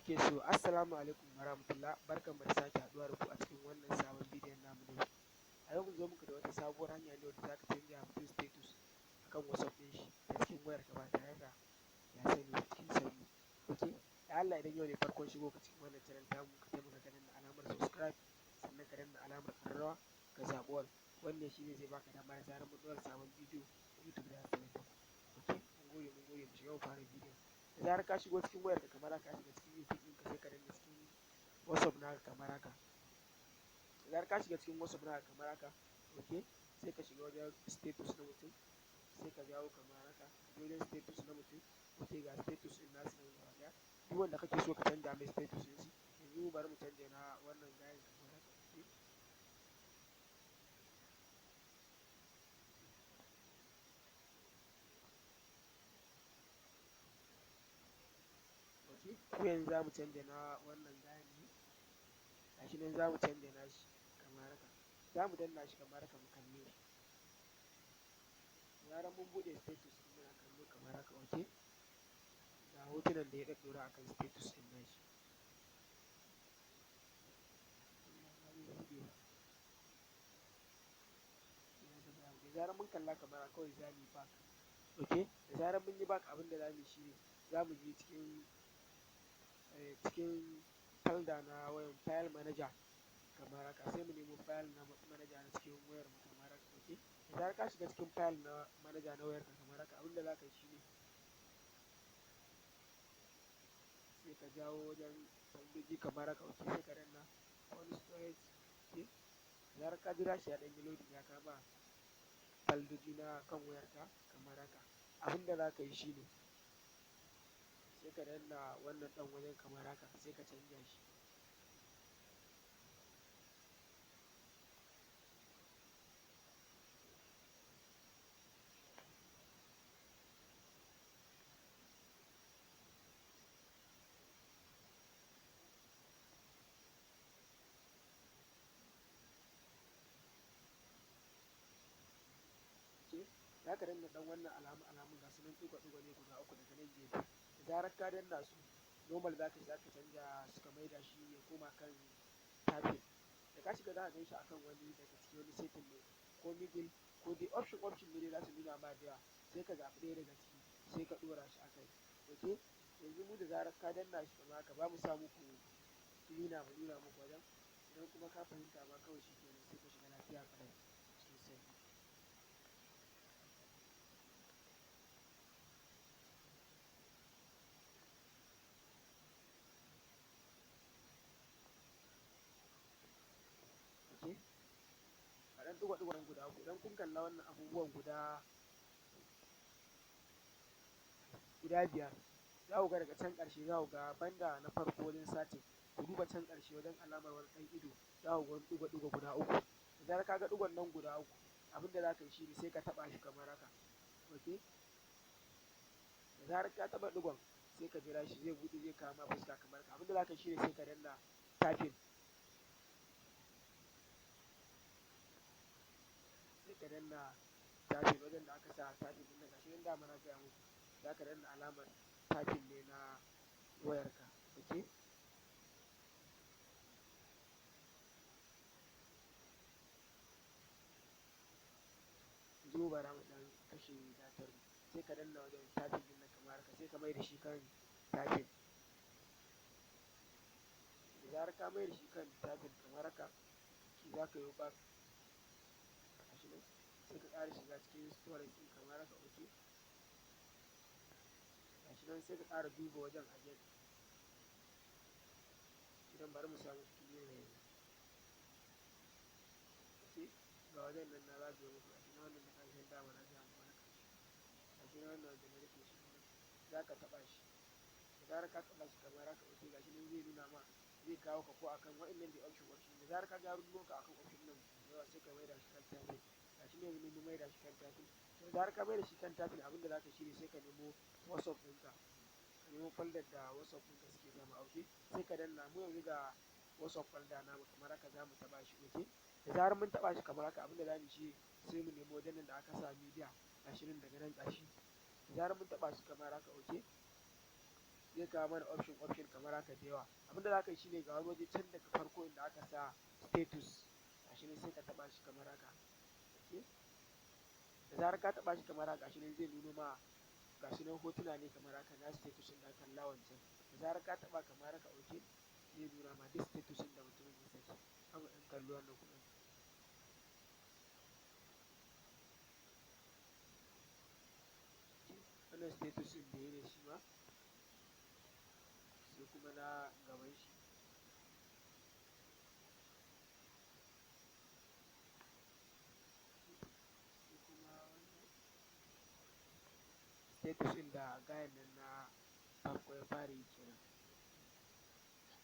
Ok, so assalamu alaikum warahmatullah, barkanmu da sake haɗuwa da ku a cikin wannan sabon bidiyon namu ne. A yau mun zo muku da wata sabuwar hanya ne wadda za ka canja mutum status akan WhatsApp ɗin shi ta cikin wayarka ba tare da ya sani ba cikin sauƙi. Ok, da Allah idan yau ne farkon shigo ka cikin wannan channel tamu ka taimaka ka danna alamar subscribe sannan ka danna alamar ƙararrawa ka zaɓi all. Wannan shi ne zai baka dama da zarar mun ɗora sabon bidiyo YouTube za ta sanar da ku. Ok, mun gode mu shiga mu fara bidiyon. Da zarar ka shigo cikin wayarka kamar haka ka shiga cikin YouTube ɗinka sai ka danna cikin WhatsApp naka kamar haka. Da zarar ka shiga cikin WhatsApp naka kamar haka, ok, sai ka shiga wajen status na mutum, sai ka jawo kamar haka, ka je wajen status na mutum, ok ga status ɗin nasu nan gaba ɗaya. Duk wanda kake so ka canja mai status ɗin shi, yanzu bari mu canja na wannan gayen kamar haka, ok. Ok, ko yanzu za mu canja na wannan gayen ne, gashi nan za mu canja na shi kamar haka. Za mu danna shi kamar haka mu kalle shi. Da zarar mun buɗe status ɗin muna kallo kamar haka, ok. Ga hotunan da ya ɗaɗɗora a kan status ɗin nashi. Da zarar mun kalla kamar haka kawai za mu yi back, ok. Da zarar mun yi back abin da za mu yi shi ne za mu je cikin folder na wayan file manager kamar haka, sai mu nemo file na manager na cikin wayar mu kamar haka, ok. Da zarar ka shiga cikin file na manager na wayarka kamar haka, abin da za ka yi shi ne sai ka jawo wajen foldoji kamar haka, ok, sai ka danna on storage, ok. Da zarar ka jira shi ya ɗan yi loading ya kama foldoji na kan wayarka kamar haka, abin da za ka yi shi ne sai ka danna wannan ɗan wajen kamar haka, sai ka canja shi. Za ka danna ɗan wannan alamun ga su nan ɗigo-ɗigo ne guda uku daga nan gefe. Da zarar ka danna su normal za ka canja su ka maida shi ya koma kan typing. Da ka shiga za ka gan shi akan wani daga cikin wani setting ne ko middle ko dai option ne dai za su nuna ma da yawa, sai ka zaɓi ɗaya daga ciki sai ka ɗora shi a kai, ok. Yanzu mu da zarar ka danna shi kamar haka ba mu sa muku cleaner mu nuna muku wajen, idan kuma ka fahimta ma kawai shi kenan sai ka shiga lafiya ƙalau cikin sauƙi. Ok, a ɗan ɗigo-ɗigon guda uku idan kun kalla wannan abubuwan guda biyar za ku ga daga can ƙarshe za ku ga banda na farko wajen satin, ku duba can ƙarshe wajen alamar wani ɗan ido za ku ga wani ɗigo-ɗigo guda uku. Da zarar ka ga ɗigon nan guda uku abin da za ka yi shi ne sai ka taɓa shi kamar haka, ok. Da zarar ka taɓa ɗigon sai ka jira shi zai buɗe zai kawo ma fuska kamar haka, abin da za ka yi shi ne sai ka danna typing, sai ka danna typing wajen da aka sa typing ɗin nan gashi nan dama na gaya muku, za ka danna alamar typing ne na wayarka, ok. Yanzu bara mu ɗan kashe datar mu, sai ka danna wajen typing ɗin nan kamar haka sai ka mai da shi kan typing. Da zarar ka mai da shi kan typing kamar haka, shi za ka yo back gashi nan sai ka ƙara shiga cikin storage ɗin kamar haka, ok. Gashi nan sai ka ƙara duba wajen again. Idan bari mu samu cleaner yanzu, ok. Ga wajen nan na zagaye muku gashi nan wannan na ƙarshen dama na gaya muku haka shi. Gashi nan wannan wanda na rufe shi nan za ka taɓa shi. Da zarar ka taɓa shi kamar haka, ok, gashi nan zai nuna ma zai kawo ka ko akan waɗannan dai option. Da zarar ka ga ya nuno ka akan option nan da yawa sai ka maida shi kan typing. Gashi nan yanzu mun maida shi kan typing. Da zarar ka maida shi kan typing abin da za ka yi shi ne sai ka nemo WhatsApp ɗinka, ka nemo folder da WhatsApp ɗinka suke zama, ok. Sai ka danna mu yanzu ga WhatsApp folder namu kamar haka za mu taɓa shi, ok. Da zarar mun taɓa shi kamar haka abin da za mu yi shi ne sai mu nemo wajen nan da aka sa media gashi nan daga nan ƙarshe. Da zarar mun taɓa shi kamar haka, ok. zai kawo mana option kamar haka da yawa. Abinda za ka yi shine ga wani waje can daga farko inda aka sa status, gashi nan sai ka taɓa shi kamar haka. Okay? Da zarar ka taɓa shi kamar haka, gashi nan zai nuno ma gashi nan hotuna ne kamar haka na status ɗin da aka kalla wancan. Da zarar ka taɓa kamar haka, okay, zai nuna ma duk status ɗin da mutumin ya saki. Haka in kalli wannan kuɗin. Wannan status ɗin da ya ne shi ma, sai kuma na gaban shi. Sai kuma wannan status ɗin da gayan nan na farko ya fara yi kenan.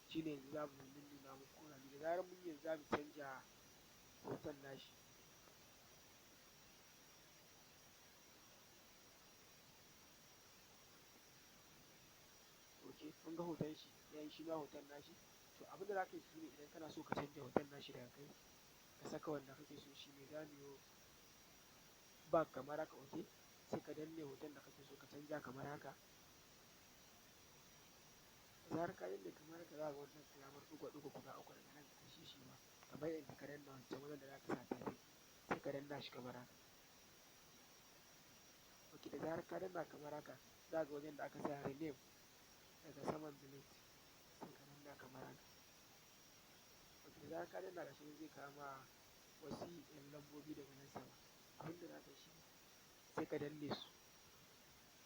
Shi ne yanzu za mu nuna muku da zarar mun yanzu za mu canja hoton nashi. Okay, kun ga hoton shi ya yi shi ma hoton nashi. To abin da za ka yi shi ne idan kana so ka canja hoton nashi daga kai ka saka wanda kake so, shi ne za mu yi back kamar haka. Okay, sai ka danne hoton da kake so ka canja kamar haka. Da zarar ka danne kamar haka, za ka ga wannan alamar ɗigo-ɗigo guda uku daga nan ƙarshe shi ma kamar yadda ka danna wancan wajen da za ka sa tafi, sai ka danna shi kamar haka. Okay, da zarar ka danna kamar haka, za ka ga wajen da aka sa rename daga saman delete, sai ka danna kamar haka. Okay, da zarar ka danna gashi nan zai kawo ma wasu ƴan lambobi daga nan sama. Abin da za ka yi shi ne sai ka danne su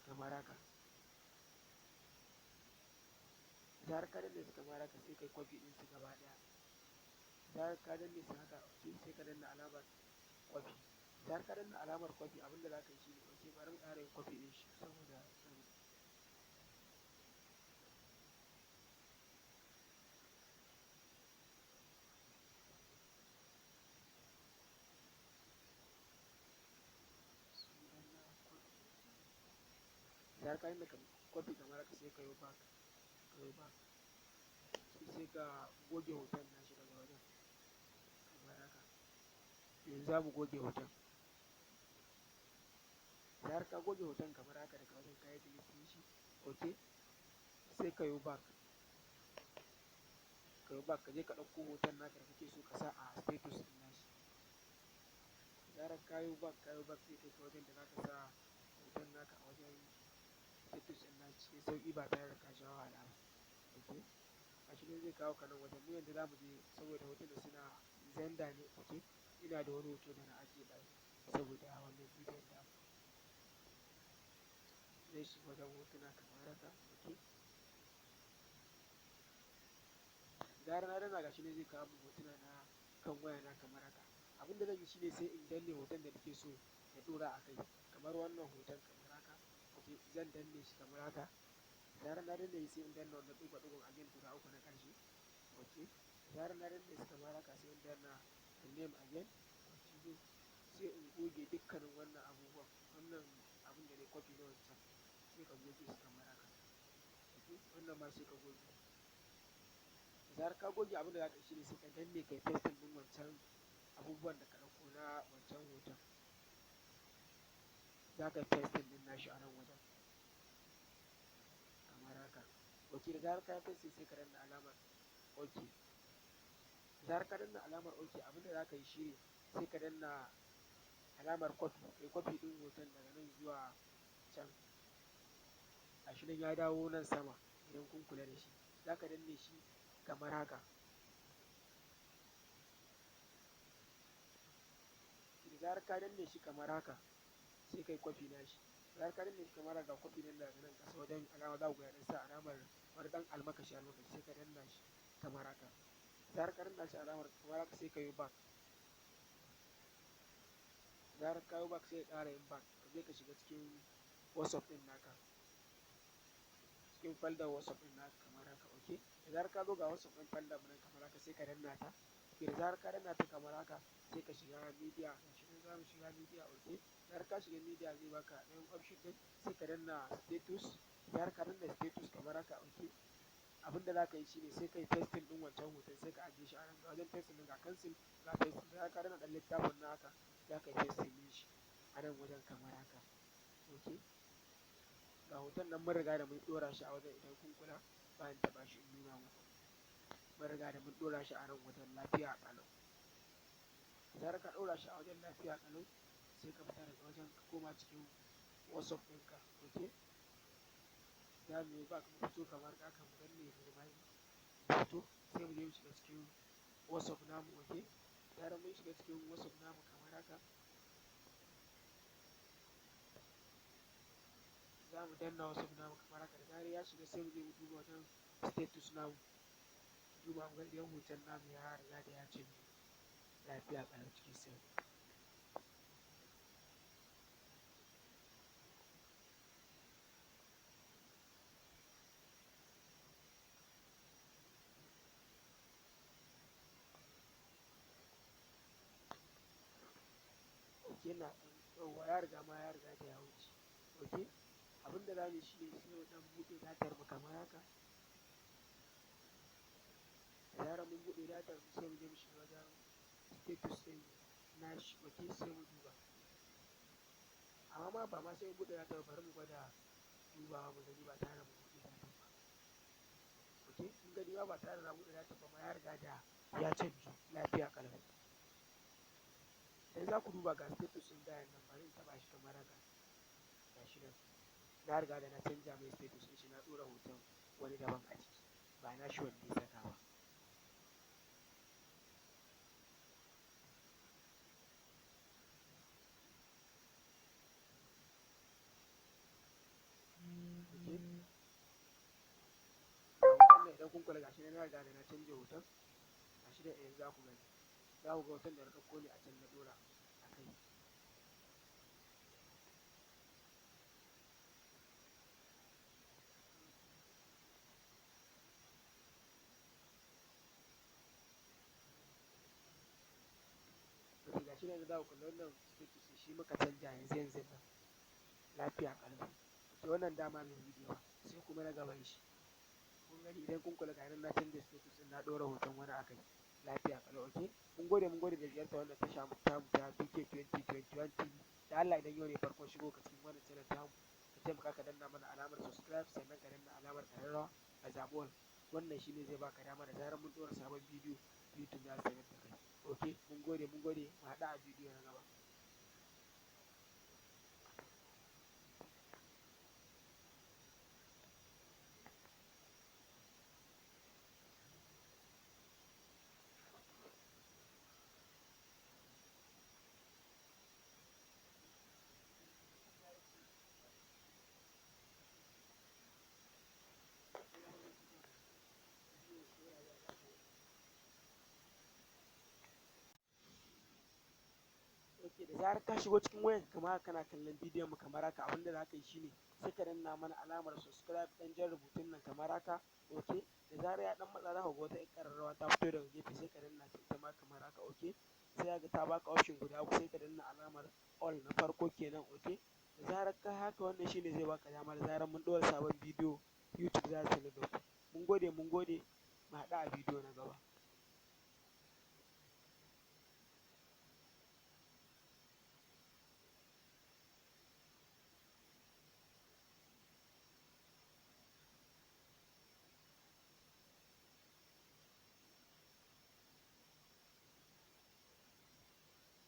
kamar haka. Da zarar ka danne su kamar haka, sai ka yi copy ɗin su gaba ɗaya. Da zarar ka danne su haka, okay, sai ka danna alamar copy. Da zarar ka danna alamar copy, abin da za ka yi shi ne, okay, bari mu ƙara yin copy ɗin shi saboda tsaro. Da zarar ka danna copy kamar haka, sai ka yi back, sai ka goge hoton nashi daga wajen kamar haka. Yanzu za mu goge hoton. Da zarar ka goge hoton kamar haka daga wajen, ka yi delete ɗin shi, okay, sai ka yi back. Ka je ka ɗauko hoton naka da kake so ka sa a status ɗin nashi. Da zarar ka yi back, sai kai ka wajen da za ka sa hoton naka a wajen status ɗin nashi cikin sauƙi ba tare da ka sha wahala ba. Okay, gashi nan zai kawo ka nan wajen. Mu yanzu za mu je saboda hotunan suna Xender ne. Okay, ina da wani hoto da na ajiye ɗazu saboda wannan bidiyon da zai shiga wajen hotuna kamar haka. Okay, da zarar na danna gashi nan zai kawo min hotuna na kan waya na kamar haka. Abin da zan yi shi ne sai in danne hoton da nake so ya ɗora a kai, kamar wannan hoton kamar haka. Okay, zan danne shi kamar haka. Da zarar na danne shi, sai in danna wannan ɗigo-ɗigon again guda uku na ƙarshe. Okay, da zarar na danne shi kamar haka, sai in danna rename again. Okay, sai in goge dukkanin wannan abubuwan, wannan abin da ne copy na wancan, sai ka goge su kamar haka. Okay, wannan ma sai ka goge. Da zarar ka goge, abin da za ka yi shi ne sai ka danne kai pasting ɗin wancan abubuwan da ka ɗauko na wancan hoton. Za ka yi pasting ɗin nashi a nan wajen kamar haka. Okay, da zarar ka yi pasting, sai ka danna alamar okay. Da zarar ka danna alamar okay, abin da za ka yi shi ne sai ka danna alamar copy, kai copy ɗin hoton daga nan zuwa can. Gashi nan ya dawo nan sama idan kun kula da shi. Za ka danne shi kamar haka. Da zarar ka danne shi kamar haka, sai kai copy nashi. Da zarar ka danne shi kamar haka, copy nan daga nan ƙasa wajen alama, za ku ga ya sa alamar wani ɗan almakashi, sai ka danna shi kamar haka. Da zarar ka danna shi alamar kamar haka, sai ka yi back. Da zarar ka yi back, sai ka ƙara yin back, ka je ka shiga cikin WhatsApp ɗin naka, cikin folder WhatsApp ɗin naka kamar haka. Okay, da zarar ka zo ga WhatsApp ɗin folder nan kamar haka, sai ka danna ta. Okay, da zarar ka danna ta kamar haka, sai ka shiga media. Gashi nan za mu shiga media. Okay, da zarar ka shiga media, zai baka ɗayan option ɗin, sai ka danna status. Da zarar ka danna status kamar haka, okay, abin da za ka yi shi ne sai ka yi pasting ɗin wancan hoton, sai ka ajiye shi a nan. Ga wajen pasting ɗin, ga cancel, ga pasting. Da zarar ka danna ɗan littafin na haka, za ka yi pasting ɗin shi a nan wajen kamar haka. Okay, ga hoton nan mun riga da mun ɗora shi a wajen, idan kun kula bayan taɓa shi in nuna muku, mun riga da mun ɗora shi a nan wajen lafiya ƙalau. Da zarar ka ɗora shi a wajen lafiya ƙalau, sai ka fita daga wajen ka koma cikin WhatsApp ɗinka, ok? Za mu yi back mu fito kamar haka, mu danne minimize fito, sai mu je mu shiga cikin WhatsApp namu, ok? Da zarar mun shiga cikin WhatsApp namu kamar haka, za mu danna WhatsApp namu kamar haka, da zarar ya shiga sai mu je mu duba wajen status namu, duba mu ga idan hoton namu ya riga da ya canji lafiya ƙalau cikin sauƙi. Ok, na yauwa ya riga da ya wuce, ok? Abinda za mu yi shi ne sai mu ɗan buɗe datar mu kamar haka, da zarar mun buɗe datar mu sai mu je mu shiga wajen status ɗin nashi, ok? Sai mu duba, amma ba ma sai mu buɗe datar, bari mu gwada dubawa mu gani ba tare da mu buɗe datar ba, ok? Mun gani ba tare da na buɗe datar ba ma ya riga da ya canji lafiya ƙalau. Idan za ku duba ga status ɗin gayan nan, bari in taɓa shi kamar haka, ga shi nan, na riga da na canja mai status ɗin shi, na ɗora hoton wani daban a ciki, ba na shi wanda ya saka ba. Idan kun kula gashi na riga da na canja hoton, gashi da yanzu za ku gani, za ku ga hoton da na ɗauko ne a can na ɗora a kai. Ok, gashi yanzu za ku kula wannan status shi muka canja yanzu nan lafiya ƙalau. Ok, wannan dama mai bidiyo sai kuma na gaban shi. Kun gani idan kun kula gashi na canja status ɗin na ɗora hoton wani a kai lafiya ƙalau, ok? Mun gode da ziyartar wannan tasha tamu ta BK 2021 TV. Da Allah idan yau ne farkon shigo ka cikin wannan channel tamu, ka taimaka ka danna mana alamar subscribe, sannan ka danna alamar ƙararrawa a zaɓi all. Wannan shi ne zai baka dama da zarar mun ɗora sabon bidiyo, YouTube za su sanar da kai. Ok, mun gode, mu haɗu a bidiyo na gaba. Ok, da zarar ka shigo cikin wayan kamar haka kana kallon bidiyon mu kamar haka, abinda za ka yi shine sai ka danna mana alamar subscribe, ɗan jan rubutun nan kamar haka, ok? Da zarar ya ɗan matsa za ka ga wata ƙararrawa ta fito daga gefe, sai ka danna ta ita ma kamar haka, ok? Sai ka ga ta baka option guda uku, sai ka danna alamar all na farko kenan, ok? Da zarar ka haka wannan shine zai baka dama da zarar mun ɗora sabon bidiyo, YouTube za su sanar da ku. Mun gode, mu haɗu a bidiyo na gaba.